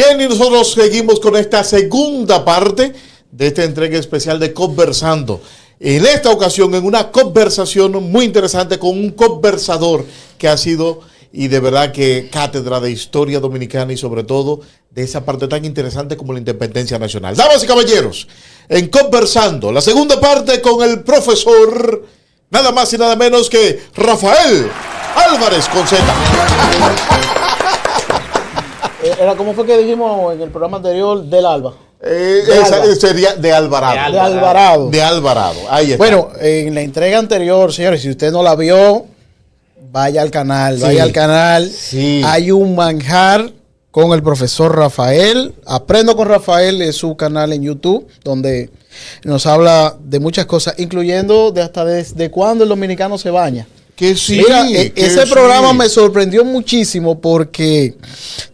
Bien, y nosotros seguimos con esta segunda parte de esta entrega especial de Conversando. En esta ocasión, en una conversación muy interesante con un conversador que ha sido, y de verdad que cátedra de historia dominicana y sobre todo de esa parte tan interesante como la independencia nacional. Damas y caballeros, en Conversando, la segunda parte con el profesor, nada más y nada menos que Rafael Álvarez con Z. ¿Cómo fue que dijimos en el programa anterior? Del Alba. Sería de Alvarado. De Alvarado. De Alvarado. Ahí está. Bueno, en la entrega anterior, señores, si usted no la vio, vaya al canal. Sí. Vaya al canal. Sí. Hay un manjar con el profesor Rafael. Aprendo con Rafael, es su canal en YouTube, donde nos habla de muchas cosas, incluyendo de hasta desde cuándo el dominicano se baña. Que sí, mira, que ese sí. programa me sorprendió muchísimo porque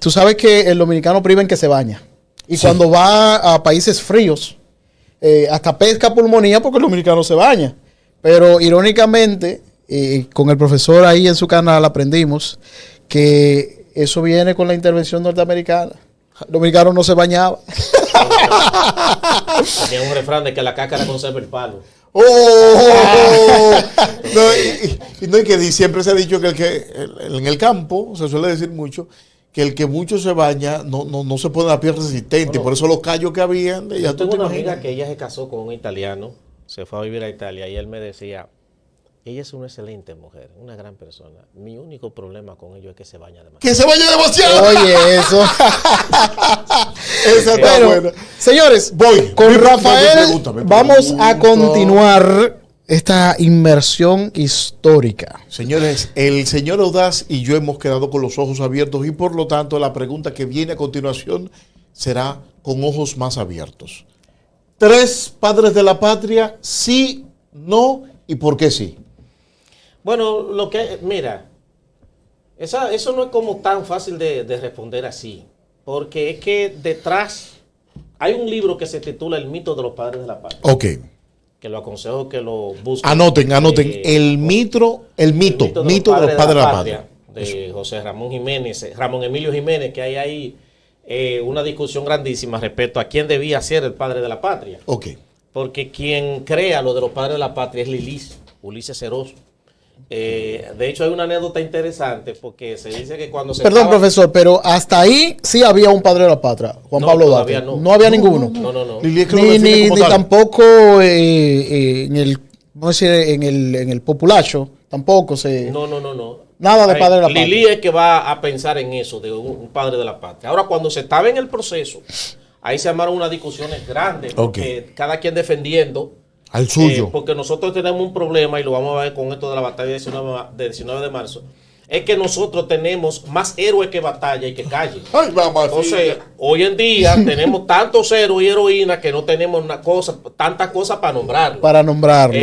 tú sabes que el dominicano priva en que se baña. Y Sí. cuando va a países fríos, hasta pesca pulmonía porque el dominicano se baña. Pero irónicamente, con el profesor ahí en su canal aprendimos que eso viene con la intervención norteamericana. El dominicano no se bañaba. Tenía un refrán de que la cácara conserva el palo. No, y que siempre se ha dicho que en el campo se suele decir mucho que el que mucho se baña no se pone la piel resistente. Bueno, por eso los callos que habían. Ya Yo tú tengo te una imaginas. amiga que ella se casó con un italiano, se fue a vivir a Italia y él me decía, ella es una excelente mujer, una gran persona. Mi único problema con ello es que se baña demasiado. Que se baña demasiado. Oye, eso. Esa está Bueno, buena. señores, Voy. con Me Rafael pregunta. vamos a continuar esta inmersión histórica. Señores, el señor Audaz y yo hemos quedado con los ojos abiertos y por lo tanto la pregunta que viene a continuación será con ojos más abiertos. ¿Tres padres de la patria? Sí, no y por qué sí. Bueno, mira, eso no es como tan fácil de responder así, porque es que detrás hay un libro que se titula El mito de los padres de la patria, Ok. que lo aconsejo que lo busquen. Anoten. El mito de los padres de la patria. De José Ramón Emilio Jiménez, que hay ahí una discusión grandísima respecto a quién debía ser el padre de la patria. Ok. Porque quien crea lo de los padres de la patria es Ulises Ceroso. De hecho, hay una anécdota interesante porque se dice que cuando se Perdón, estaba... profesor, pero hasta ahí sí había un padre de la patria, Juan No, Pablo todavía Duarte. no. No había ninguno. No. Lili es que lo define Ni como tal. tampoco en el, vamos a decir, en el populacho, tampoco se... No. Nada de padre de la Lili patria. es que va a pensar en eso, de un padre de la patria. Ahora, cuando se estaba en el proceso, ahí se armaron unas discusiones grandes, porque cada quien defendiendo Al suyo. porque nosotros tenemos un problema, y lo vamos a ver con esto de la batalla del 19 de marzo, es que nosotros tenemos más héroes que batalla y que calle. Ay, mamá. Entonces, hoy en día tenemos tantos héroes y heroínas que no tenemos tantas cosas para nombrarlos. Para nombrarlos.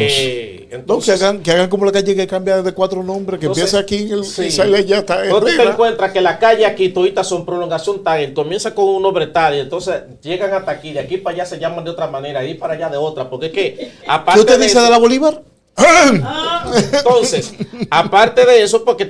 Entonces, que hagan como la calle que cambia de 4 nombres, que Entonces, empieza aquí sí. y sale ya está. entonces te encuentras que la calle aquí toditas son prolongación tal, comienza con un nombre tal, y entonces llegan hasta aquí, de aquí para allá se llaman de otra manera, de ahí para allá de otra, porque es que aparte ¿Qué usted dice eso, de la Bolívar? entonces, aparte de eso, porque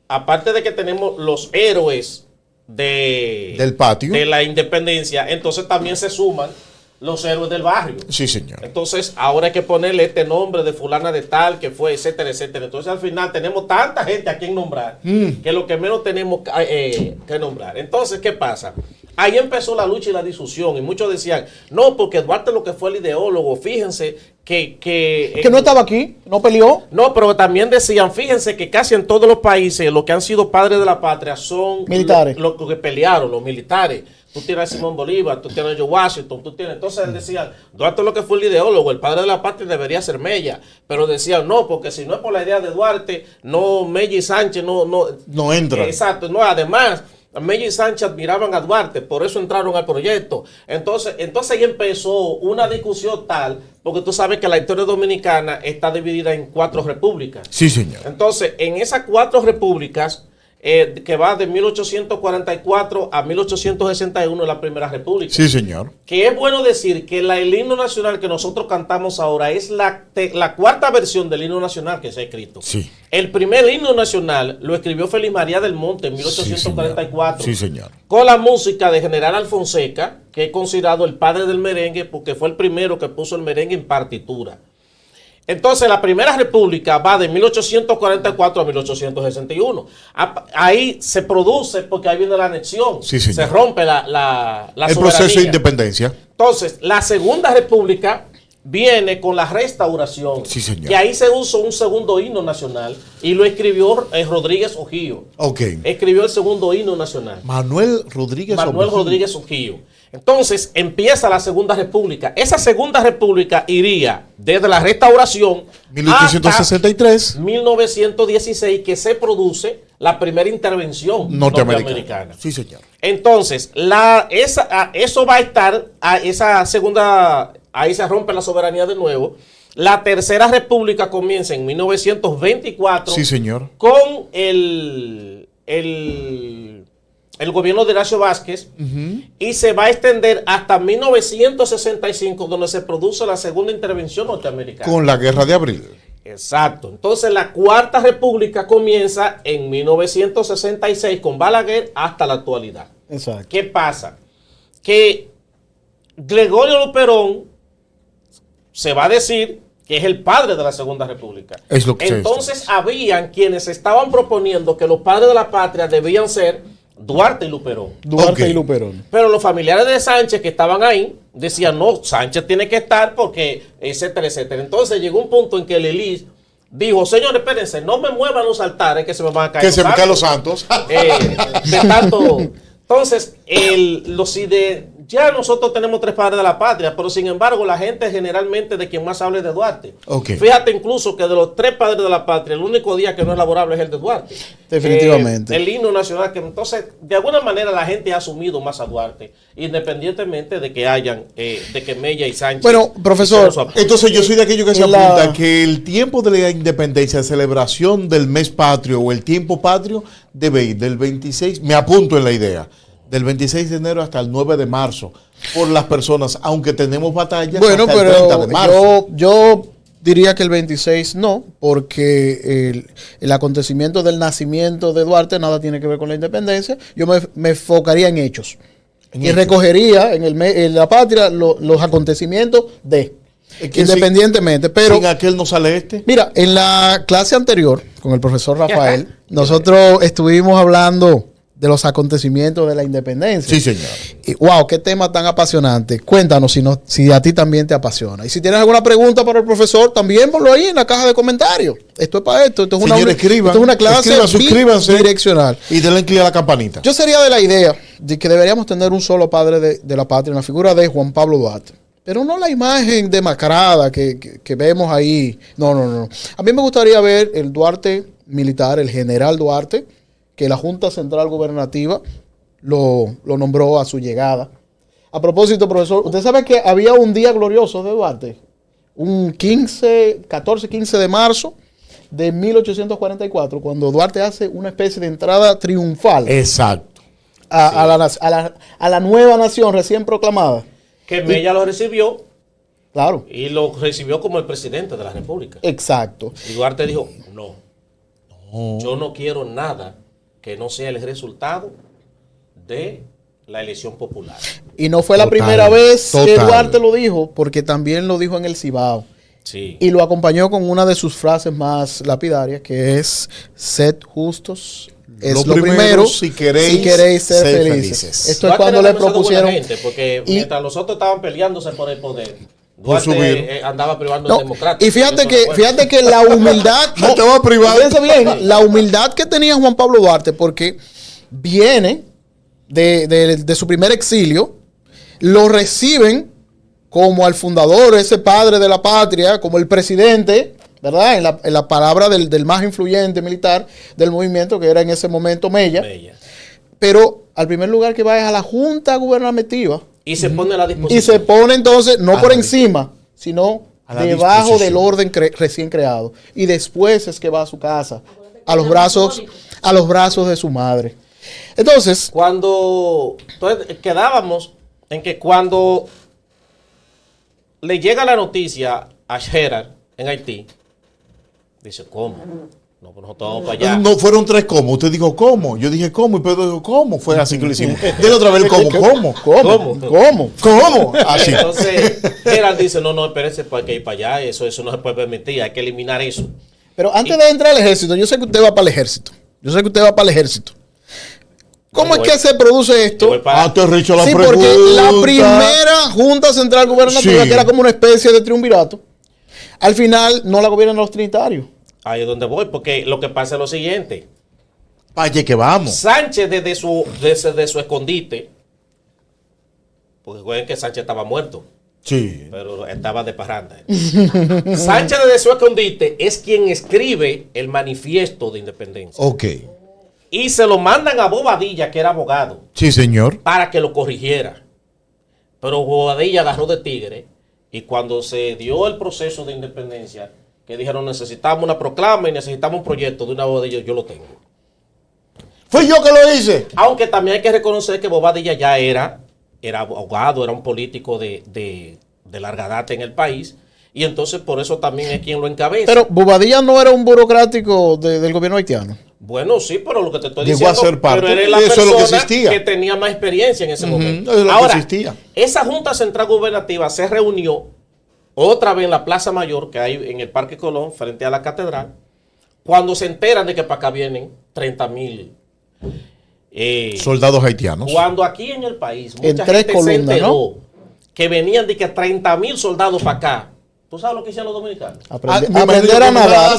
aparte de que tenemos los héroes Del patio. de la independencia, entonces también se suman los héroes del barrio. Sí, señor. Entonces, ahora hay que ponerle este nombre de fulana de tal, que fue, etcétera, etcétera. Entonces, al final tenemos tanta gente a quien nombrar, que lo que menos tenemos que nombrar. Entonces, ¿qué pasa? Ahí empezó la lucha y la discusión, y muchos decían, no, porque Duarte lo que fue el ideólogo, fíjense que no estaba aquí, no peleó. no, pero también decían, fíjense que casi en todos los países los que han sido padres de la patria son Militares. los que pelearon, los militares. Tú tienes a Simón Bolívar, tú tienes a George Washington, entonces decían, Duarte lo que fue el ideólogo, el padre de la patria debería ser Mella, pero decían, no, porque si no es por la idea de Duarte, no, Mella y Sánchez No entra. Exacto, no, además, Mella y Sánchez admiraban a Duarte, por eso entraron al proyecto. Entonces ahí empezó una discusión tal, porque tú sabes que la historia dominicana está dividida en 4 repúblicas. Sí, señor. Entonces, en esas 4 repúblicas, que va de 1844 a 1861, la primera república. Sí, señor. Que es bueno decir que el himno nacional que nosotros cantamos ahora es la 4ª versión del himno nacional que se ha escrito. Sí. El primer himno nacional lo escribió Félix María del Monte en 1844. Sí, señor. Con la música de General Alfonseca, que es considerado el padre del merengue porque fue el primero que puso el merengue en partitura. Entonces, la Primera República va de 1844 a 1861. Ahí se produce, porque ahí viene la anexión. Sí, señor. Se rompe la El soberanía. proceso de independencia. Entonces, la Segunda República viene con la restauración. Sí, señor. Y ahí se usó un segundo himno nacional y lo escribió Rodríguez Ojío. Ok. Escribió el segundo himno nacional. Manuel Rodríguez Ojío. Entonces empieza la Segunda República. Esa Segunda República iría desde la restauración 1863 hasta 1916, que se produce la primera intervención norteamericana. Sí, señor. Entonces, eso va a estar a esa segunda, ahí se rompe la soberanía de nuevo. La Tercera República comienza en 1924. Sí, señor. Con el gobierno de Horacio Vázquez, y se va a extender hasta 1965, donde se produce la segunda intervención norteamericana. Con la Guerra de Abril. Exacto. Entonces la Cuarta República comienza en 1966 con Balaguer hasta la actualidad. Exacto. ¿Qué pasa? Que Gregorio Luperón se va a decir que es el padre de la Segunda República. Es lo que entonces habían quienes estaban proponiendo que los padres de la patria debían ser Duarte y Luperón. Duarte y Luperón. Pero los familiares de Sánchez que estaban ahí decían, no, Sánchez tiene que estar porque, etcétera, etcétera. Entonces llegó un punto en que el Elis dijo, señores, espérense, no me muevan los altares que se me van a caer. Que se me caen los santos. De tanto. Entonces, ya nosotros tenemos 3 padres de la patria, pero sin embargo la gente generalmente de quien más habla es de Duarte. Okay. Fíjate incluso que de los 3 padres de la patria, el único día que no es laborable es el de Duarte. Definitivamente. El himno nacional, que entonces de alguna manera la gente ha asumido más a Duarte, independientemente de que de que Mella y Sánchez. Bueno, profesor, entonces yo soy de aquellos que se apunta que el tiempo de la independencia, celebración del mes patrio o el tiempo patrio debe ir del 26, me apunto en la idea, del 26 de enero hasta el 9 de marzo, por las personas, aunque tenemos batallas hasta el 30 de marzo. Yo diría que el 26 no, porque el acontecimiento del nacimiento de Duarte nada tiene que ver con la independencia. Yo me enfocaría en hechos. Y recogería en la patria los acontecimientos independientemente. Pero sin aquel no sale este. Mira, en la clase anterior, con el profesor Rafael, nosotros estuvimos hablando de los acontecimientos de la independencia. Sí, señor. Y, wow, qué tema tan apasionante. Cuéntanos si a ti también te apasiona. Y si tienes alguna pregunta para el profesor, también ponlo ahí en la caja de comentarios. Esto es para esto. Esto es una clase suscríbanse, bidireccional. Y denle clic a la campanita. Yo sería de la idea de que deberíamos tener un solo padre de la patria, en la figura de Juan Pablo Duarte. Pero no la imagen demacrada que vemos ahí. No. A mí me gustaría ver el Duarte militar, el general Duarte, que la Junta Central Gubernativa lo nombró a su llegada. A propósito, profesor, usted sabe que había un día glorioso de Duarte, un 14-15 de marzo de 1844, cuando Duarte hace una especie de entrada triunfal. Exacto. A la nueva nación recién proclamada. Que Mella lo recibió. Claro. Y lo recibió como el presidente de la República. Exacto. Y Duarte dijo, no. Yo no quiero nada que no sea el resultado de la elección popular. Y no fue la primera vez que Duarte lo dijo, porque también lo dijo en el Cibao. Sí. Y lo acompañó con una de sus frases más lapidarias, que es, sed justos, es lo primero, si queréis ser felices. Esto Duarte es cuando le propusieron... gente, porque mientras los otros estaban peleándose por el poder, Duarte andaba privando el democrático. Y fíjate que la humildad... Fíjense bien, la humildad que tenía Juan Pablo Duarte, porque viene de su primer exilio, lo reciben como al fundador, ese padre de la patria, como el presidente, ¿verdad? En la palabra del más influyente militar del movimiento, que era en ese momento Mella. Pero al primer lugar que va es a la Junta Gubernativa. Y se pone a la disposición. Y se pone entonces, no por encima, sino debajo del orden recién creado. Y después es que va a su casa, a los brazos de su madre. Entonces, quedábamos en que cuando le llega la noticia a Gerard en Haití, dice, ¿cómo? No, pues nosotros vamos para allá. No fueron 3 cómo. Usted dijo cómo. Yo dije cómo y Pedro dijo cómo. Fue así que lo hicimos. Dile otra vez el cómo. ¿Cómo? Así. Entonces, Gerald dice, no, espérese, pues hay que ir para allá. Eso no se puede permitir. Hay que eliminar eso. Pero antes de entrar al ejército, yo sé que usted va para el ejército. ¿Cómo es que se produce esto? Aterrizo la Sí, pregunta. porque la primera Junta Central Gubernativa, Sí. que era como una especie de triunvirato, al final no la gobiernan los trinitarios. Ahí es donde voy, porque lo que pasa es lo siguiente. Vaya que vamos. Sánchez desde su escondite, porque recuerden que Sánchez estaba muerto, Sí. pero estaba de parranda. Sánchez desde su escondite es quien escribe el manifiesto de independencia. Ok. Y se lo mandan a Bobadilla, que era abogado, Sí, señor. para que lo corrigiera. Pero Bobadilla agarró de tigre y cuando se dio el proceso de independencia, que dijeron necesitamos una proclama y necesitamos un proyecto de una Bobadilla, yo lo tengo. Fui yo que lo hice. Aunque también hay que reconocer que Bobadilla ya era abogado, era un político de larga data en el país, y entonces por eso también es quien lo encabeza. Pero Bobadilla no era un burocrático del gobierno haitiano. Bueno, sí, pero lo que te estoy Llegó diciendo, a ser parte. pero era la Eso es persona lo que existía. tenía más experiencia en ese momento. Eso es lo que Ahora, existía. esa Junta Central Gubernativa se reunió otra vez en la Plaza Mayor, que hay en el Parque Colón, frente a la Catedral, cuando se enteran de que para acá vienen 30,000 Soldados haitianos. cuando aquí en el país En mucha 3 gente se columnas, enteró ¿no? que venían de que 30,000 soldados para acá. ¿Tú sabes lo que hicieron los dominicanos? Aprender a nadar.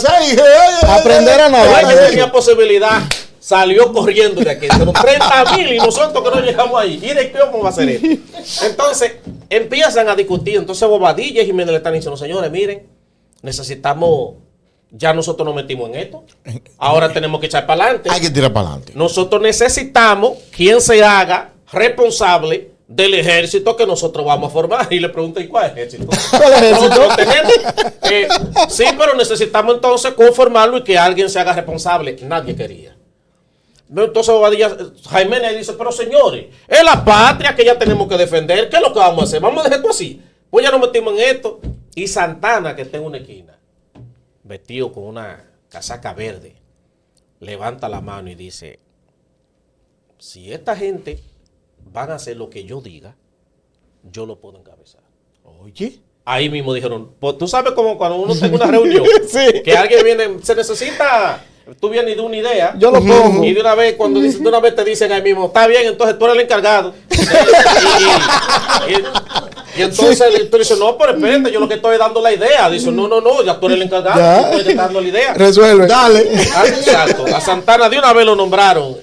Aprender a El nadar. que tenía posibilidad salió corriendo de aquí. Pero 30,000 y nosotros que no llegamos ahí. ¿Y de qué vamos a hacer esto? Entonces empiezan a discutir. Entonces Bobadilla y Jiménez le están diciendo, señores, miren, necesitamos, ya nosotros nos metimos en esto. Ahora tenemos que echar para adelante. Hay que tirar para adelante. Nosotros necesitamos quien se haga responsable del ejército que nosotros vamos a formar. Y le pregunto, ¿y cuál ejército? ¿Cuál ejército? Nosotros lo tenemos. Sí, pero necesitamos entonces conformarlo y que alguien se haga responsable. Nadie quería. Entonces Jaime le dice, pero señores, es la patria que ya tenemos que defender. ¿Qué es lo que vamos a hacer? Vamos a dejar esto así. Pues ya nos metimos en esto. Y Santana, que está en una esquina, vestido con una casaca verde, levanta la mano y dice, si esta gente van a hacer lo que yo diga, yo lo puedo encabezar. Oye. Ahí mismo dijeron, pues tú sabes como cuando uno tiene una reunión, Sí. que alguien viene, se necesita, tú vienes de una idea, Yo lo pongo. y de una vez, cuando dicen, de una vez te dicen ahí mismo, está bien, entonces tú eres el encargado. Y entonces tú dices, no, pero espérate, yo lo que estoy dando la idea. Dice, no, ya tú eres el encargado, Ya. tú estoy dando la idea. Resuelve. Dale. Exacto. A Santana de una vez lo nombraron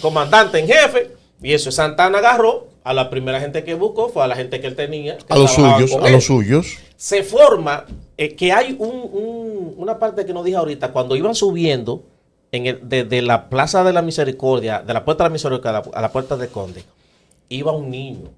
comandante en jefe. Y eso, Santana agarró a la primera gente que buscó, fue a la gente que él tenía. Que A los trabajaban suyos, con a él. los suyos. Se forma que hay una parte que no dije ahorita, cuando iban subiendo desde la Plaza de la Misericordia, de la Puerta de la Misericordia a la Puerta de Conde, iba un niño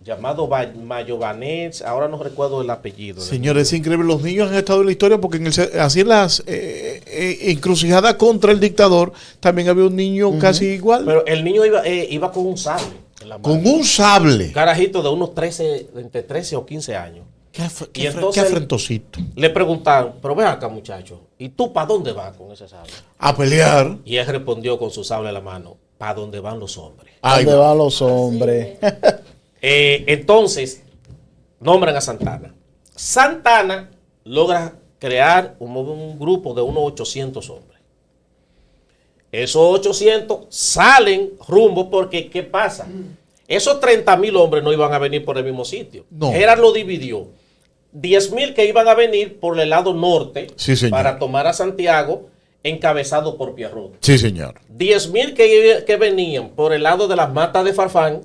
llamado Mayobanés, ahora no recuerdo el apellido. Señores, es increíble. Los niños han estado en la historia porque así en las encrucijadas contra el dictador también había un niño casi igual. Pero el niño iba con un sable en la mano. Con un sable. Carajito de unos entre 13 o 15 años. Qué entonces- afrentosito. Le preguntaron, pero ven acá muchacho, ¿y tú para dónde vas con ese sable? A pelear. Y él respondió con su sable en la mano, para dónde van los hombres. Ay, ¿Dónde van los hombres? Entonces, nombran a Santana. Santana logra crear un grupo de unos 800 hombres. Esos 800 salen rumbo porque, ¿qué pasa? Esos 30,000 hombres no iban a venir por el mismo sitio. No. Gerard lo dividió. 10,000 que iban a venir por el lado norte Sí, señor. para tomar a Santiago, encabezado por Pierrot. Sí, señor. 10,000 que venían por el lado de las matas de Farfán,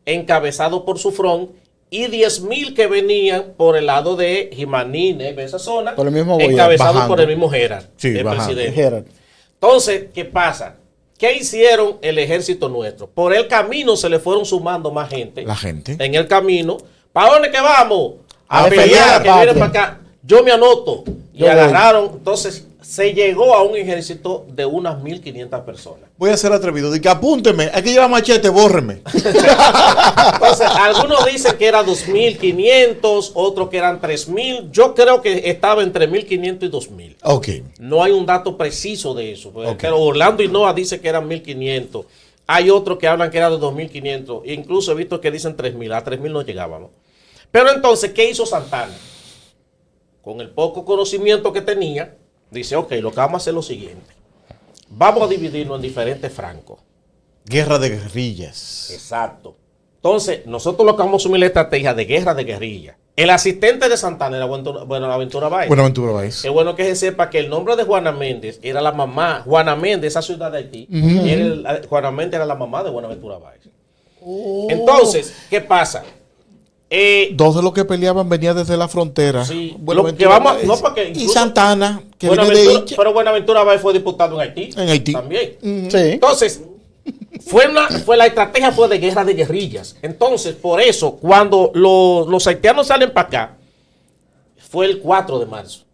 encabezado por Sufrón, y 10,000 que venían por el lado de Jimaní, Neve, esa zona, Por el mismo Goya, encabezado bajando. por el mismo Gerard, Sí, el bajando. presidente. Gerard. Entonces, ¿qué pasa? ¿Qué hicieron el ejército nuestro? Por el camino se le fueron sumando más gente. La gente. En el camino. ¿Para dónde que vamos? A A defender pelear, la que vienen patria. para acá. Yo me anoto. Y Yo voy. agarraron. Entonces, se llegó a un ejército de unas 1.500 personas. Voy a ser atrevido. Dice que apúnteme. Hay que llevar machete, bórreme. Entonces, algunos dicen que era 2.500, otros que eran 3.000. Yo creo que estaba entre 1.500 y 2.000. Ok. No hay un dato preciso de eso. Ok. Pero Orlando Hinoa dice que eran 1.500. Hay otros que hablan que era de 2.500. Incluso he visto que dicen 3.000. A 3.000 no llegábamos. Pero entonces, ¿qué hizo Santana? Con el poco conocimiento que tenía, dice, ok, lo que vamos a hacer es lo siguiente. Vamos a dividirnos en diferentes francos. Guerra de guerrillas. Exacto. Entonces, nosotros lo que vamos a asumir la estrategia de guerra de guerrilla. El asistente de Santana era Buenaventura Báez. Buenaventura Báez. Es bueno que se sepa que el nombre de Juana Méndez era la mamá, Juana Méndez, esa ciudad de Haití, Juana Méndez era la mamá de Buenaventura Báez. Entonces, ¿qué pasa? Dos de los que peleaban venían desde la frontera. Sí, Buenaventura lo que vamos, Báez no porque y incluso Santana, que viene de Buenaventura, Icha. pero Buenaventura Báez fue diputado en Haití. En Haití. También. Sí. Entonces, la estrategia fue de guerra de guerrillas. Entonces, por eso, cuando los haitianos salen para acá, fue el 4 de marzo.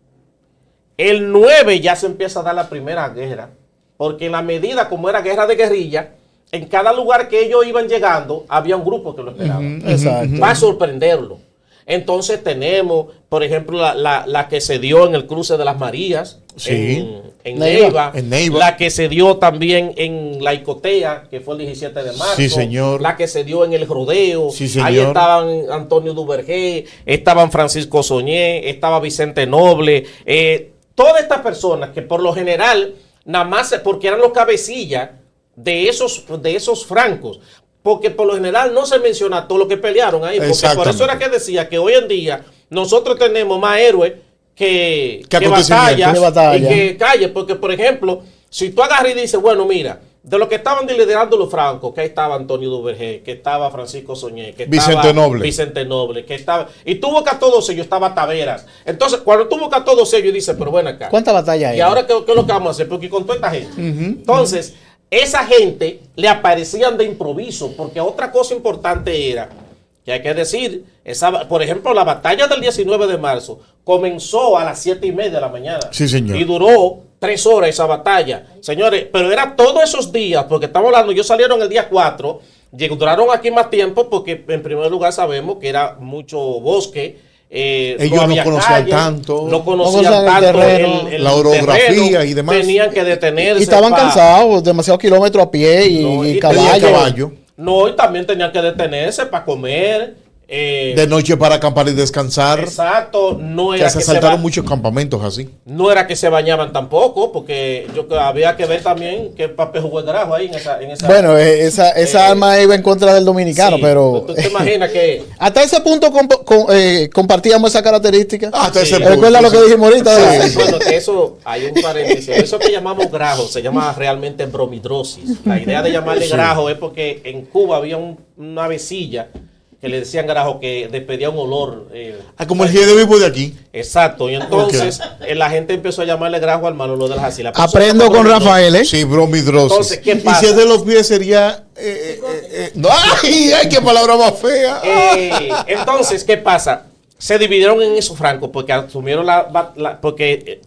El 9 ya se empieza a dar la primera guerra, porque en la medida como era guerra de guerrilla, en cada lugar que ellos iban llegando, había un grupo que lo esperaba. Exacto. Para sorprenderlo. Entonces tenemos, por ejemplo, la que se dio en el cruce de las Marías, Sí. en Neiva. Neiva, la que se dio también en la Icotea, que fue el 17 de marzo, Sí, señor. la que se dio en el Rodeo, Sí, señor. ahí estaban Antonio Duvergé, estaban Francisco Soñé, estaba Vicente Noble, todas estas personas que por lo general, nada más porque eran los cabecillas de esos francos, porque por lo general no se menciona todo lo que pelearon ahí, porque por eso era que decía que hoy en día nosotros tenemos más héroes que acontecimientos. batalla. y que calles, porque por ejemplo, si tú agarras y dices, bueno, mira, de lo que estaban liderando los francos, que ahí estaba Antonio Duvergé, que estaba Francisco Soñé, que estaba Vicente Noble, que estaba, y tú buscas todos ellos, estaba Taveras. Entonces, cuando tú buscas todos ellos, dices, pero bueno acá. ¿Cuánta batalla hay? ¿Y ahora qué es lo que vamos a hacer? Porque con toda esta gente. Entonces, esa gente le aparecían de improviso, porque otra cosa importante era, que hay que decir, por ejemplo, la batalla del 19 de marzo comenzó a las 7:30 de la mañana. Sí, señor. Y duró 3 horas esa batalla. Señores, pero era todos esos días, porque estamos hablando, ellos salieron el día 4, duraron aquí más tiempo, porque en primer lugar sabemos que era mucho bosque. Ellos no conocían tanto. No conocían conocían el tanto terreno, la orografía terreno, y demás. Tenían que detenerse. Y estaban cansados, demasiados kilómetros a pie y, No, y caballo. No, y también tenían que detenerse para comer. De noche para acampar y descansar. Exacto, no Que era se que saltaron muchos campamentos así. no era que se bañaban tampoco, porque había que ver también qué papel jugó el Grajos ahí en esa. Bueno, esa arma iba en contra del dominicano, sí, pero ¿tú te imaginas que hasta ese punto compartíamos esa característica. Hasta Sí. ese punto. Recuerda lo que dijimos ahorita. Sí. bueno, que eso, hay un paréntesis, eso que llamamos grajo se llama realmente bromidrosis. La idea de llamarle grajo es porque en Cuba había una vecilla que le decían grajo que despedía un olor. Como el de vivo de aquí. Exacto, y entonces la gente empezó a llamarle grajo al malo lo de las asilas. Aprendo con Rafael, ¿eh? Sí, bromidrosis. Entonces, ¿qué Y pasa? si es de los pies sería... no, ¡ay, qué palabra más fea! Entonces, ¿qué pasa? Se dividieron en esos francos porque asumieron porque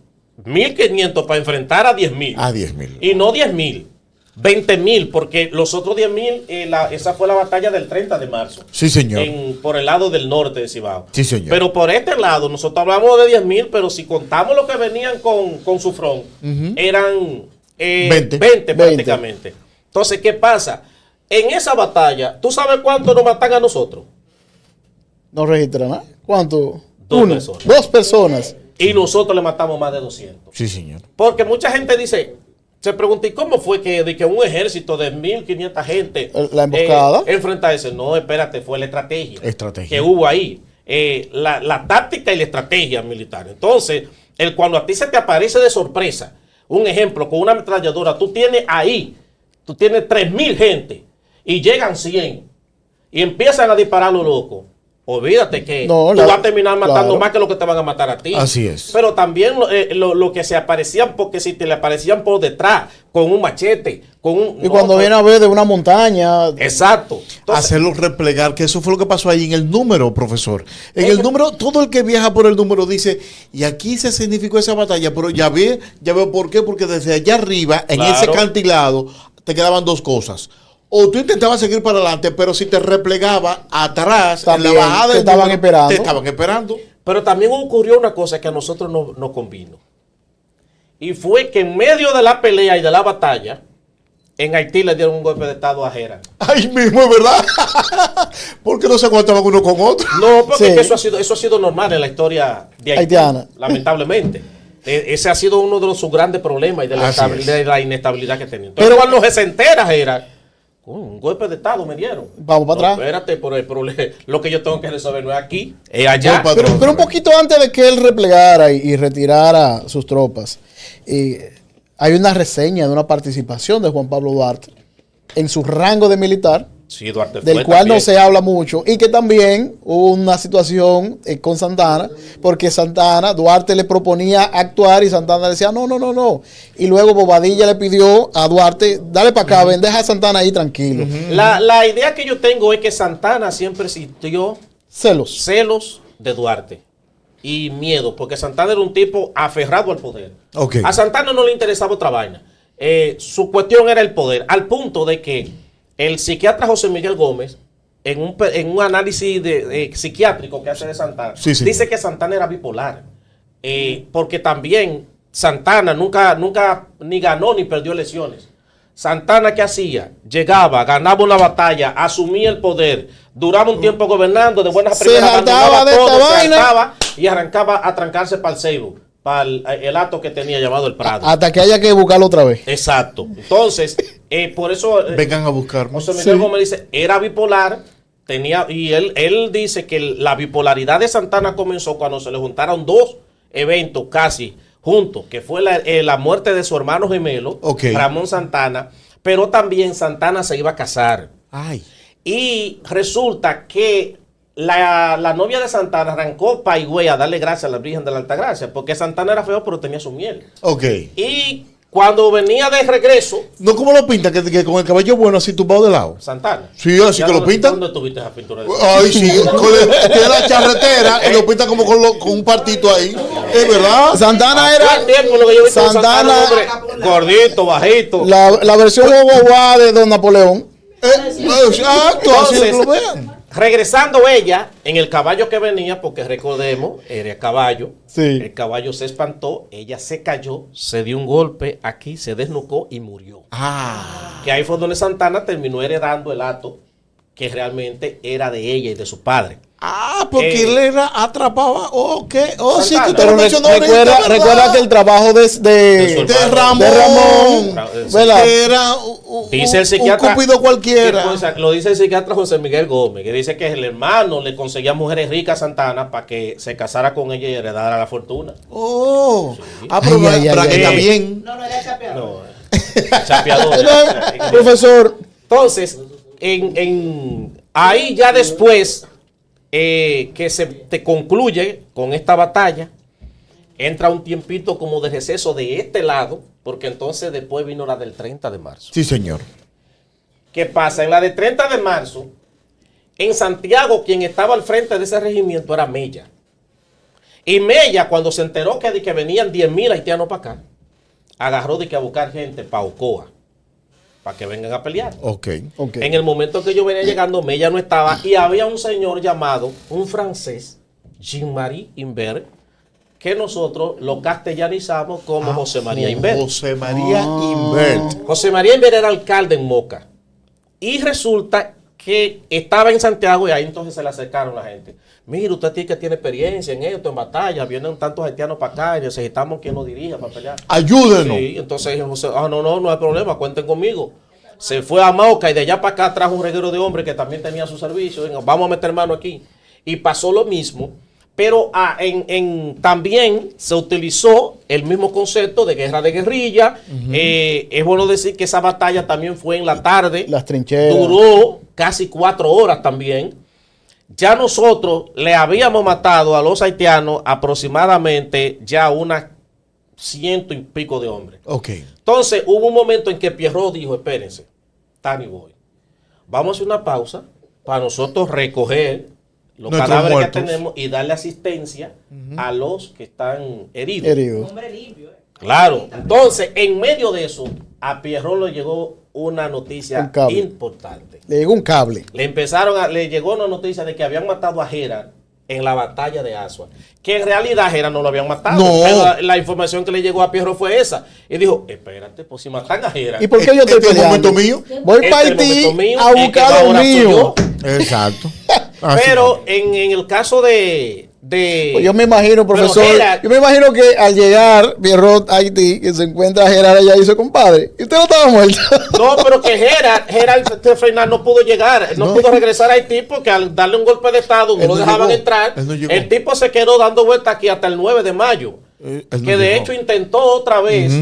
1.500 para enfrentar a 10.000. A 10.000. Y no 10.000, 20.000, porque los otros 10.000, esa fue la batalla del 30 de marzo. Sí, señor. Por el lado del norte de Cibao. Sí, señor. Pero por este lado, nosotros hablamos de 10.000, pero si contamos lo que venían con su front, eran 20 prácticamente. Entonces, ¿qué pasa? En esa batalla, ¿tú sabes cuánto nos matan a nosotros? No registra nada. ¿Cuánto? Dos personas. 2 personas. Y nosotros le matamos más de 200. Sí, señor. Porque mucha gente se pregunta, ¿y cómo fue que un ejército de 1.500 gente La emboscada. enfrenta ese? No, espérate, fue la estrategia. Estrategia. Que hubo ahí. La táctica y la estrategia militar. Entonces, cuando a ti se te aparece de sorpresa, un ejemplo, con una ametralladora, tú tienes 3.000 gente y llegan 100 y empiezan a disparar los locos. olvídate que No, tú vas a terminar matando claro. más que lo que te van a matar a ti. Así es. Pero también lo que se aparecían, porque si te le aparecían por detrás, con un machete, con un... Y cuando viene a ver de una montaña, Exacto. Entonces, Hacerlo replegar, que eso fue lo que pasó ahí en el número, profesor. En el número, todo el que viaja por el número dice, y aquí se significó esa batalla, pero ya veo por qué, porque desde allá arriba, en Claro. ese acantilado, te quedaban dos cosas. O tú intentabas seguir para adelante, pero si te replegaba atrás, También, en la bajada te del estaban número, esperando. te estaban esperando. pero también ocurrió una cosa que a nosotros no convino. Y fue que en medio de la pelea y de la batalla, en Haití le dieron un golpe de estado a Gera. Ahí mismo, es verdad. Porque no se aguantaban uno con otro. No, porque Sí. es que eso ha sido normal en la historia de Haití, Haitiana. lamentablemente. Ese ha sido uno de sus grandes problemas y de la, Así es. de la inestabilidad que tenía. Entonces, Pero- cuando se entera Gera, un golpe de estado me dieron. Vamos para No, atrás. espérate, por el problema. Lo que yo tengo que resolver no es aquí, es allá. Voy para- Pero un poquito antes de que él replegara y retirara sus tropas, hay una reseña de una participación de Juan Pablo Duarte en su rango de militar, Sí, Duarte del fue cual no también. se habla mucho, y que también hubo una situación con Santana, porque Duarte le proponía actuar y Santana decía, no. Y luego Bobadilla le pidió a Duarte, dale para acá, ven, deja a Santana ahí tranquilo. La idea que yo tengo es que Santana siempre sintió Celos. celos de Duarte y miedo, porque Santana era un tipo aferrado al poder. Ok. A Santana no le interesaba otra vaina. Su cuestión era el poder, al punto de que el psiquiatra José Miguel Gómez, en un análisis psiquiátrico que hace de Santana, Sí, sí. dice que Santana era bipolar. Porque también Santana nunca ni ganó ni perdió elecciones. Santana, ¿qué hacía? Llegaba, ganaba una batalla, asumía el poder, duraba un tiempo gobernando, de buenas a Se primeras hartaba abandonaba de esta todo, se vaina. hartaba y arrancaba a trancarse para el Ceibo, para el acto que tenía llamado el Prado. Hasta que haya que buscarlo otra vez. Exacto. Entonces, por eso Vengan a buscarme. José Miguel Gómez dice, era bipolar, y él dice que la bipolaridad de Santana comenzó cuando se le juntaron dos eventos casi juntos, que fue la muerte de su hermano gemelo, Ok. Ramón Santana, pero también Santana se iba a casar. Ay. Y resulta que la novia de Santana arrancó para Higüey a darle gracias a la Virgen de la Altagracia, porque Santana era feo, pero tenía su miel. Ok. Y cuando venía de regreso, No como lo pintan, que con el cabello bueno así tumbado de lado. Santana. Sí, así que lo pintan. ¿Dónde tuviste esa pintura? Ay, sí, tiene la charretera y lo pintan como con un partito ahí. Es verdad. Santana Todo el tiempo lo que yo he visto de Santana, un hombre gordito, bajito. la versión guagua de Don Napoleón. Exacto, así Entonces, que lo vean. regresando ella en el caballo que venía, porque recordemos, era caballo. Sí. El caballo se espantó, ella se cayó, se dio un golpe aquí, se desnucó y murió. Ah. Que ahí fue donde Santana terminó heredando el hato que realmente era de ella y de su padre. Ah, porque él era atrapaba. Ok. Oh, sí, que Santana. usted lo Pero mencionó ahorita, ¿verdad? recuerda que el trabajo De de su Ramón. de Ramón, ¿verdad? Que era Dice el psiquiatra. un cupido cualquiera. que, pues, lo dice el psiquiatra José Miguel Gómez, que dice que el hermano le conseguía mujeres ricas a Santana para que se casara con ella y heredara la fortuna. Oh. Ah, pero Ay, ay, para ay, que ay. está bien. No, era chapeador. No, chapeador. Profesor, Entonces, ahí ya después que se te concluye con esta batalla, entra un tiempito como de receso de este lado, porque entonces después vino la del 30 de marzo. Sí, señor. ¿Qué pasa? En la de 30 de marzo, en Santiago, quien estaba al frente de ese regimiento era Mella. Y Mella, cuando se enteró que venían 10,000 haitianos para acá, agarró de que a buscar gente para Ocoa, para que vengan a pelear. Ok. ok. En el momento que yo venía llegando, Mella no estaba y había un señor llamado, un francés, Jean-Marie Imbert, que nosotros lo castellanizamos como José María Imbert. José María Imbert. José María Imbert era alcalde en Moca. Y resulta que estaba en Santiago y ahí entonces se le acercaron la gente. Mire, usted tiene que tiene experiencia en esto, en batalla, vienen tantos haitianos para acá y necesitamos quien nos dirija para pelear. Ayúdenos. Sí, entonces José, no hay problema, cuenten conmigo. Se fue a Moca y de allá para acá trajo un reguero de hombres que también tenía su servicio. Venga, vamos a meter mano aquí. Y pasó lo mismo, pero también se utilizó el mismo concepto de guerra de guerrilla. Es bueno decir que esa batalla también fue en la tarde. Las trincheras. Duró casi 4 horas también. ya nosotros le habíamos matado a los haitianos aproximadamente ya unas 100 y pico de hombres. Ok. Entonces hubo un momento en que Pierrot dijo, espérense, Tani Boy, vamos a hacer una pausa para nosotros recoger los Nuestros cadáveres muertos. que tenemos y darle asistencia a los que están heridos. Herido. Claro. Entonces, en medio de eso, a Pierrot le llegó una noticia Un cable. importante. Le llegó un cable. Le llegó una noticia de que habían matado a Gerard en la batalla de Asua. Que en realidad Gerard no lo habían matado. No. Pero la información que le llegó a Pierrot fue esa. Y dijo, espérate, pues si matan a Gerard. ¿Y por qué yo estoy Este es el peleando? momento mío. Voy Este para es el Haití momento mío, a es que buscar lo ahora soy mío. yo. Exacto. Así Pero en el caso de Pues yo me imagino, Pero profesor, Gerard- yo me imagino que al llegar Pierrot a Haití, que se encuentra a Gerard allá y dice, compadre, y usted no estaba muerto. No, pero que Gerard Fernández no pudo llegar, no pudo regresar a Haití porque al darle un golpe de estado no Él lo no dejaban llegó, entrar. él no llegó. El tipo se quedó dando vueltas aquí hasta el 9 de mayo. Él no Que de llegó. hecho intentó otra vez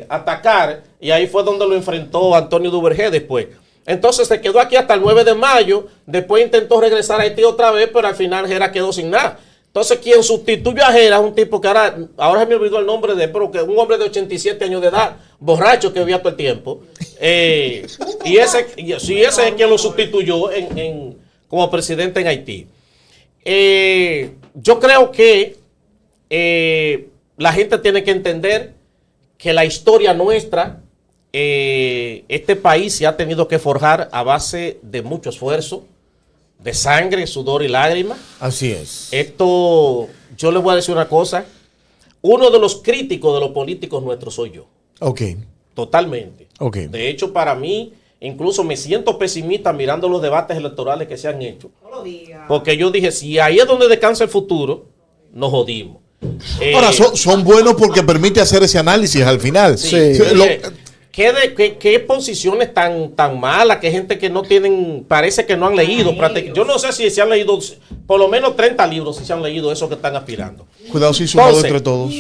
atacar y ahí fue donde lo enfrentó Antonio Duvergé después. Entonces se quedó aquí hasta el 9 de mayo, después intentó regresar a Haití otra vez, pero al final Gerard quedó sin nada. Entonces quien sustituyó a Gerard es un tipo que ahora se me olvidó el nombre de él, pero que un hombre de 87 años de edad, borracho que vivía todo el tiempo. Y ese es quien lo sustituyó como presidente en Haití. Yo creo que la gente tiene que entender que la historia nuestra, este país se ha tenido que forjar a base de mucho esfuerzo, de sangre, sudor y lágrimas. Así es. Esto, yo les voy a decir una cosa, uno de los críticos de los políticos nuestros soy yo, Ok. totalmente. Ok. De hecho, para mí, incluso me siento pesimista mirando los debates electorales que se han hecho. No lo diga. Porque yo dije, si ahí es donde descansa el futuro, nos jodimos. Ahora, son buenos porque permite hacer ese análisis al final. Sí. ¿Qué posiciones tan malas? Que gente que no tienen, parece que no han leído. Yo no sé si se han leído, por lo menos 30 libros, si se han leído eso que están aspirando. Cuidado si sumado Entonces, entre todos.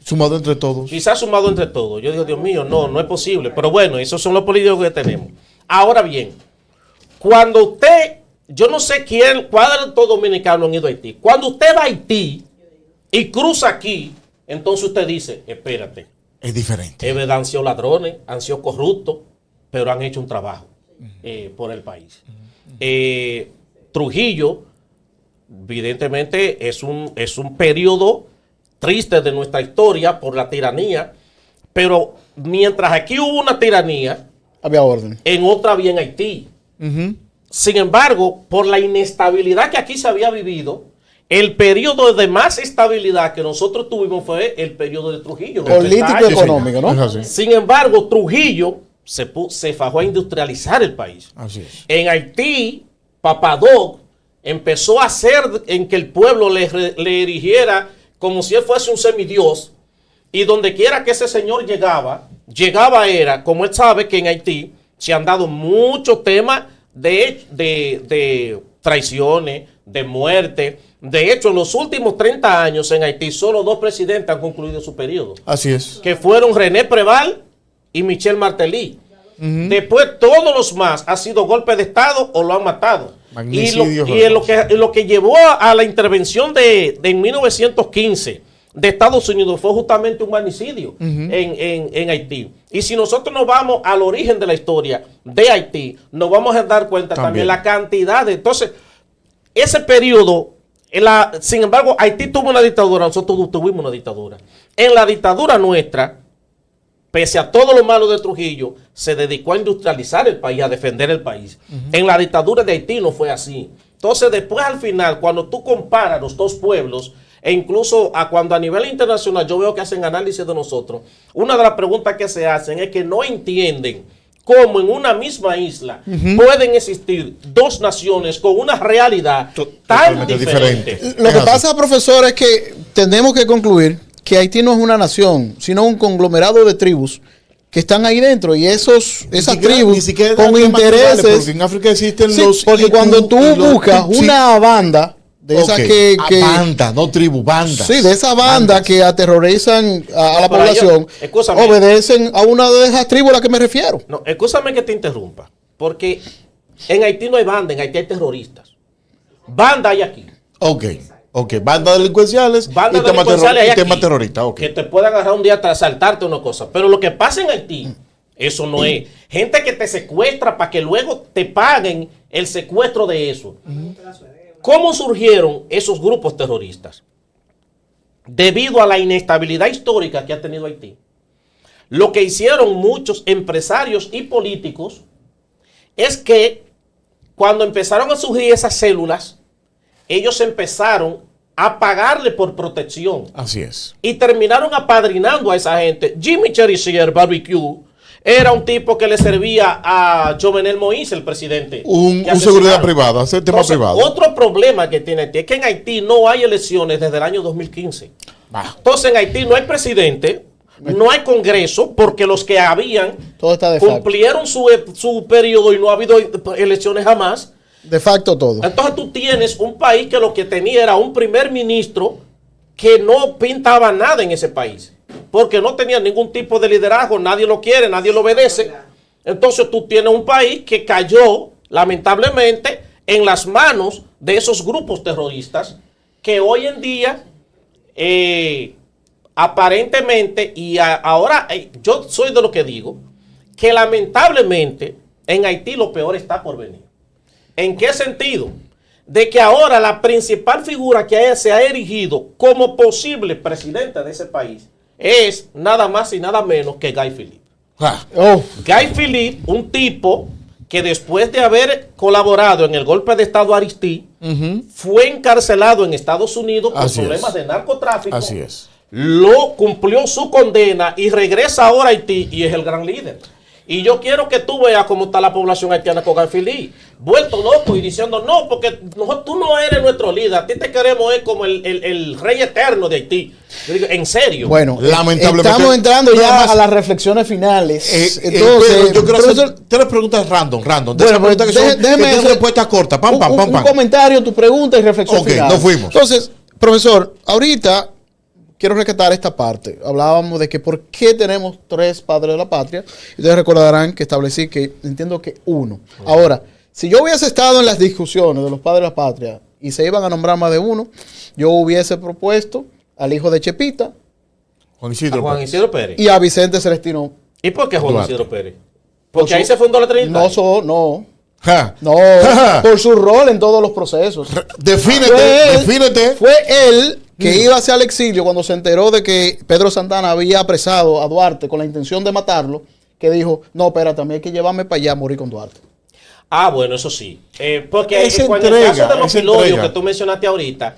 Sumado entre todos. Quizás sumado entre todos. Yo digo, Dios mío, no es posible. Pero bueno, esos son los políticos que tenemos. Ahora bien, cuando usted, yo no sé cuál de los dominicanos han ido a Haití. Cuando usted va a Haití y cruza aquí, entonces usted dice, espérate. Es diferente. Es verdad, han sido ladrones, han sido corruptos, pero han hecho un trabajo por el país. Trujillo, evidentemente, es un periodo triste de nuestra historia por la tiranía, pero mientras aquí hubo una tiranía, Había orden. en otra había en Haití. Sin embargo, por la inestabilidad que aquí se había vivido, el periodo de más estabilidad que nosotros tuvimos fue el periodo de Trujillo. Político y económico, ¿no? Es así. Sin embargo, Trujillo se fajó a industrializar el país. Así es. En Haití, Papadoc empezó a hacer en que el pueblo le erigiera como si él fuese un semidios. Y donde quiera que ese señor llegaba era, como él sabe que en Haití se han dado muchos temas de traiciones, de muerte. De hecho, en los últimos 30 años en Haití, solo 2 presidentes han concluido su periodo, Así es. que fueron René Preval y Michel Martelly. Después, todos los más ha sido golpe de Estado o lo han matado. Magnicidio, Lo que llevó a la intervención en 1915 de Estados Unidos fue justamente un magnicidio en Haití. Y si nosotros nos vamos al origen de la historia de Haití, nos vamos a dar cuenta también la cantidad de... Entonces, ese periodo, sin embargo, Haití tuvo una dictadura, nosotros tuvimos una dictadura. En la dictadura nuestra, pese a todo lo malo de Trujillo, se dedicó a industrializar el país, a defender el país. En la dictadura de Haití no fue así. Entonces, después al final, cuando tú comparas los dos pueblos, e incluso cuando a nivel internacional yo veo que hacen análisis de nosotros, una de las preguntas que se hacen es que no entienden cómo en una misma isla pueden existir dos naciones con una realidad tan Totalmente diferente. diferente. Lo que pasa, profesor, es que tenemos que concluir que Haití no es una nación, sino un conglomerado de tribus que están ahí dentro y esas tribus ni siquiera con temas intereses. tribales, porque en África existen Sí, los porque Iku cuando tú y los buscas Tutsi. una banda de esas Ok. que Banda, no tribu, banda. sí, de esa banda Bandas. que aterrorizan a la Pero ellos- población, escúchame. obedecen a una de esas tribus a las que me refiero. No, escúchame que te interrumpa, porque en Haití no hay banda, en Haití hay terroristas. Banda hay aquí. Ok. Bandas delincuenciales Bandas y tema, delincuenciales hay tema aquí, terrorista. Ok. que te puedan agarrar un día tras saltarte una cosa. Pero lo que pasa en Haití, eso no es. Gente que te secuestra para que luego te paguen el secuestro de eso. ¿Cómo surgieron esos grupos terroristas? Debido a la inestabilidad histórica que ha tenido Haití. Lo que hicieron muchos empresarios y políticos es que cuando empezaron a surgir esas células, ellos empezaron a pagarle por protección. Así es. Y terminaron apadrinando a esa gente. Jimmy Cherisier Barbecue era un tipo que le servía a Jovenel Moïse, el presidente. Un que seguridad asesinaron. privada, ese tema Entonces, privado. otro problema que tiene Haití es que en Haití no hay elecciones desde el año 2015. Entonces en Haití no hay presidente, no hay congreso, porque los que habían Todo está de facto. cumplieron su periodo y no ha habido elecciones jamás. De facto todo. Entonces tú tienes un país que lo que tenía era un primer ministro que no pintaba nada en ese país, porque no tenía ningún tipo de liderazgo, nadie lo quiere, nadie lo obedece. Entonces tú tienes un país que cayó, lamentablemente, en las manos de esos grupos terroristas que hoy en día, aparentemente, ahora yo soy de lo que digo, que lamentablemente en Haití lo peor está por venir. ¿En qué sentido? De que ahora la principal figura que se ha erigido como posible presidente de ese país es nada más y nada menos que Guy Philippe. Guy Philippe, un tipo que después de haber colaborado en el golpe de Estado Aristide, fue encarcelado en Estados Unidos por problemas de narcotráfico. Así es. Lo cumplió su condena y regresa ahora a Haití y es el gran líder. Y yo quiero que tú veas cómo está la población haitiana con Guy Philippe, vuelto loco y diciendo, no, porque tú no eres nuestro líder, a ti te queremos como el rey eterno de Haití. Yo digo, en serio. Bueno, lamentablemente estamos entrando ya además, a las reflexiones finales. Entonces, yo quiero profesor, hacer tres preguntas random. De bueno, esas preguntas que son déjeme hacer respuestas cortas. Pam, pam, pam, un pam. comentario, tu pregunta y reflexión Ok, final. nos fuimos. Entonces, profesor, ahorita quiero rescatar esta parte. Hablábamos de que por qué tenemos 3 padres de la patria. Ustedes recordarán que establecí que entiendo que 1. Ahora, si yo hubiese estado en las discusiones de los padres de la patria y se iban a nombrar más de 1, yo hubiese propuesto al hijo de Chepita, Juan Isidro, Juan Isidro Pérez. y a Vicente Celestino. ¿Y por qué Juan Duarte. Isidro Pérez? Porque ahí se fundó la Trinidad. Por su rol en todos los procesos. Defínete. Fue él que iba hacia el exilio cuando se enteró de que Pedro Santana había apresado a Duarte con la intención de matarlo, que dijo, no, espérate, a mí hay que llevarme para allá a morir con Duarte. Ah, bueno, eso sí. Porque Esa en el entrega, caso de los esa filorios entrega. que tú mencionaste ahorita,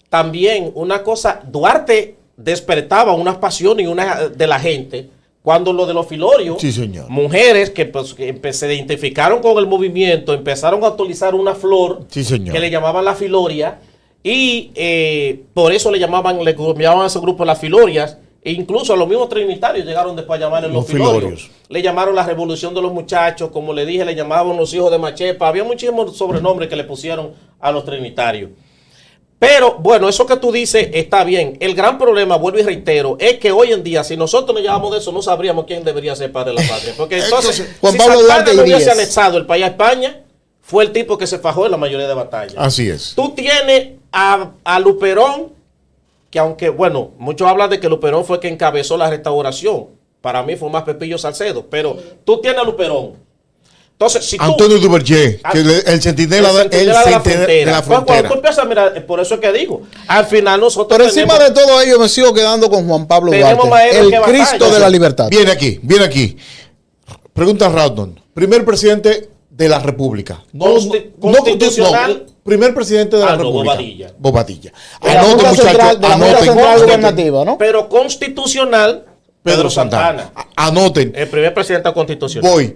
también una cosa, Duarte despertaba una pasión y una de la gente cuando lo de los filorios, Sí, señor. mujeres que se identificaron con el movimiento, empezaron a utilizar una flor Sí, señor. que le llamaban la filoria y por eso le llamaban a ese grupo las filorias. E incluso a los mismos trinitarios llegaron después a llamarle los filorios. Le llamaron la revolución de los muchachos, como le dije, le llamaban los hijos de Machepa. Había muchísimos sobrenombres que le pusieron a los trinitarios. Pero bueno, eso que tú dices está bien. El gran problema, vuelvo y reitero, es que hoy en día, si nosotros nos llamamos de eso, no sabríamos quién debería ser padre de la patria. Porque entonces, Juan si Pablo Santana Duarte no y hubiese Díaz. anexado el país a España, fue el tipo que se fajó en la mayoría de batallas. Así es. Tú tienes a Luperón, que aunque, bueno, muchos hablan de que Luperón fue quien encabezó la restauración. Para mí fue más Pepillo Salcedo, pero tú tienes a Luperón. Entonces, si tú... Antonio Duverger, que el centinela de la frontera. Cuando tú empiezas a mirar, por eso es que digo, al final nosotros Por encima de todo ello me sigo quedando con Juan Pablo Tenemos Duarte, maestros el que Cristo batallan. de la libertad. Viene aquí. Pregunta random. Primer presidente de la República. Constitucional. Primer presidente de la no, República. Bobadilla. De la Anoten, Junta muchachos. Central- de la Junta Central Anoten. Gubernativa, ¿no? Pero constitucional, Pedro Santana. Anoten. El primer presidente constitucional. Voy.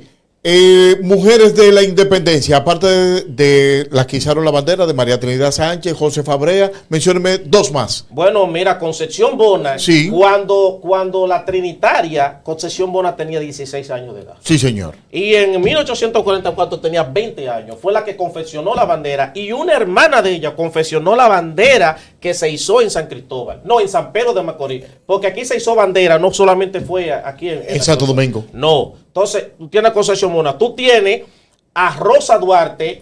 Mujeres de la independencia, aparte de las que izaron la bandera, de María Trinidad Sánchez, José Fabrea, mencióneme 2 más. Bueno, mira, Concepción Bona, Sí. cuando la Trinitaria, Concepción Bona tenía 16 años de edad. Sí, señor. Y en 1844 tenía 20 años. Fue la que confeccionó la bandera. Y una hermana de ella confeccionó la bandera que se hizo en San Cristóbal. No, en San Pedro de Macorís. Porque aquí se hizo bandera, no solamente fue aquí En Santo Domingo. No. Entonces, tú tienes a Concepción Mona. Tú tienes a Rosa Duarte,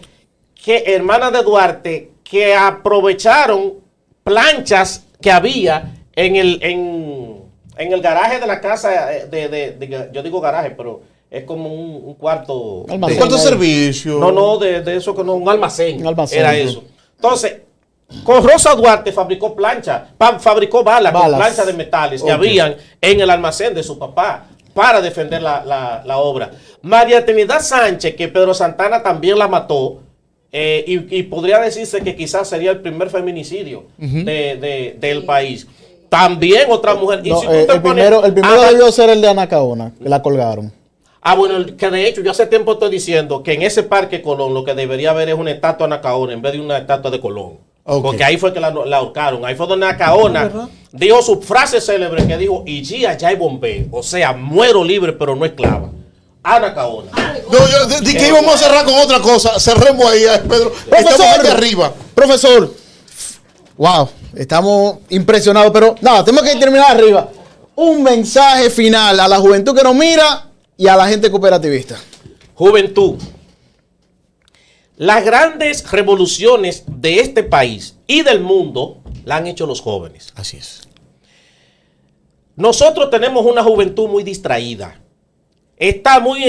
que hermana de Duarte, que aprovecharon planchas que había en el garaje de la casa, yo digo garaje, pero es como un cuarto. ¿Un cuarto de servicio? No, de eso que no, un almacén. Era ¿no? eso. Entonces, con Rosa Duarte fabricó fabricó balas con planchas de metales que habían en el almacén de su papá para defender la obra. María Trinidad Sánchez, que Pedro Santana también la mató, y podría decirse que quizás sería el primer feminicidio del país. También otra mujer. Y No, si tú te el primero debió ser el de Anacaona, que la colgaron. Bueno, que de hecho yo hace tiempo estoy diciendo que en ese Parque Colón lo que debería haber es una estatua de Anacaona en vez de una estatua de Colón. Okay. Porque ahí fue que la ahorcaron. Ahí fue donde Anacaona dijo su frase célebre que dijo, y ya hay bombé. O sea, muero libre pero no esclava. Anacaona. No, yo dije que íbamos a cerrar con otra cosa. Cerremos ahí, Pedro. Estamos aquí arriba. Profesor, wow, estamos impresionados, pero nada, tenemos que terminar arriba. Un mensaje final a la juventud que nos mira y a la gente cooperativista. Juventud. Las grandes revoluciones de este país y del mundo la han hecho los jóvenes. Así es. Nosotros tenemos una juventud muy distraída. Está muy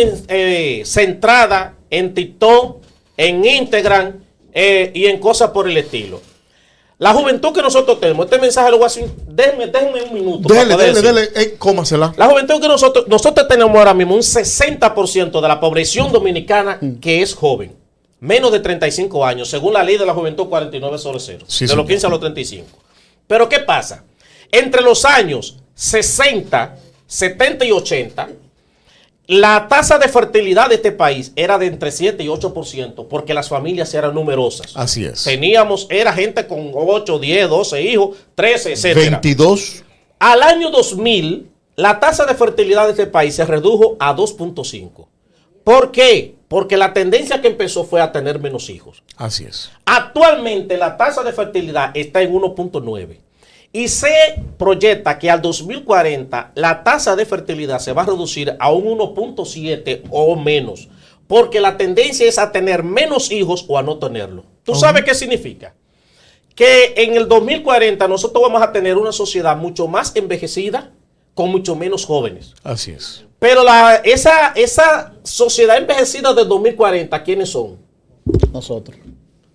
centrada en TikTok, en Instagram y en cosas por el estilo. La juventud que nosotros tenemos, este mensaje lo voy a hacer, déjenme un minuto. Dele, cómasela. La juventud que nosotros tenemos ahora mismo, un 60% de la población dominicana que es joven, menos de 35 años, según la ley de la juventud 49/0, sí, de los 15 a los 35. Pero ¿qué pasa? Entre los años 60, 70 y 80, la tasa de fertilidad de este país era de entre 7 y 8%, porque las familias eran numerosas. Así es. Era gente con 8, 10, 12 hijos, 13, etc. 22. Al año 2000, la tasa de fertilidad de este país se redujo a 2.5. ¿Por qué? Porque la tendencia que empezó fue a tener menos hijos. Así es. Actualmente la tasa de fertilidad está en 1.9. Y se proyecta que al 2040 la tasa de fertilidad se va a reducir a un 1.7 o menos, porque la tendencia es a tener menos hijos o a no tenerlo. ¿Tú sabes qué significa? Que en el 2040 nosotros vamos a tener una sociedad mucho más envejecida con mucho menos jóvenes. Así es. Pero esa sociedad envejecida del 2040, ¿quiénes son? Nosotros.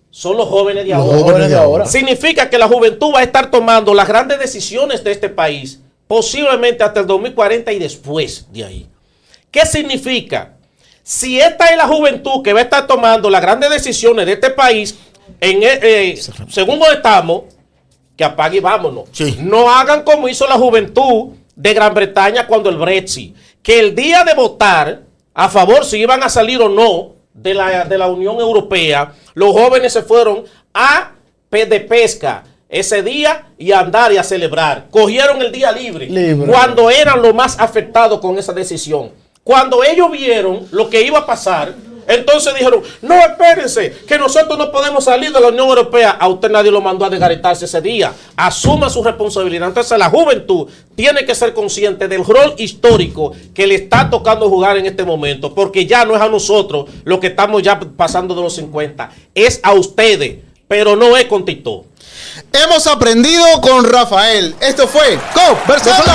Son los jóvenes de ahora. Los jóvenes de ahora. Significa que la juventud va a estar tomando las grandes decisiones de este país, posiblemente hasta el 2040 y después de ahí. ¿Qué significa? Si esta es la juventud que va a estar tomando las grandes decisiones de este país, según donde estamos, que apague y vámonos. Sí. No hagan como hizo la juventud de Gran Bretaña cuando el Brexit, que el día de votar a favor si iban a salir o no de la Unión Europea, los jóvenes se fueron de pesca ese día y a andar y a celebrar. Cogieron el día libre. Cuando eran los más afectados con esa decisión. Cuando ellos vieron lo que iba a pasar, entonces dijeron, no, espérense, que nosotros no podemos salir de la Unión Europea. A usted nadie lo mandó a desgaritarse ese día. Asuma su responsabilidad. Entonces la juventud tiene que ser consciente del rol histórico que le está tocando jugar en este momento, porque ya no es a nosotros lo que estamos ya pasando de los 50, es a ustedes, pero no es con TikTok. Hemos aprendido con Rafael. Esto fue Conversando.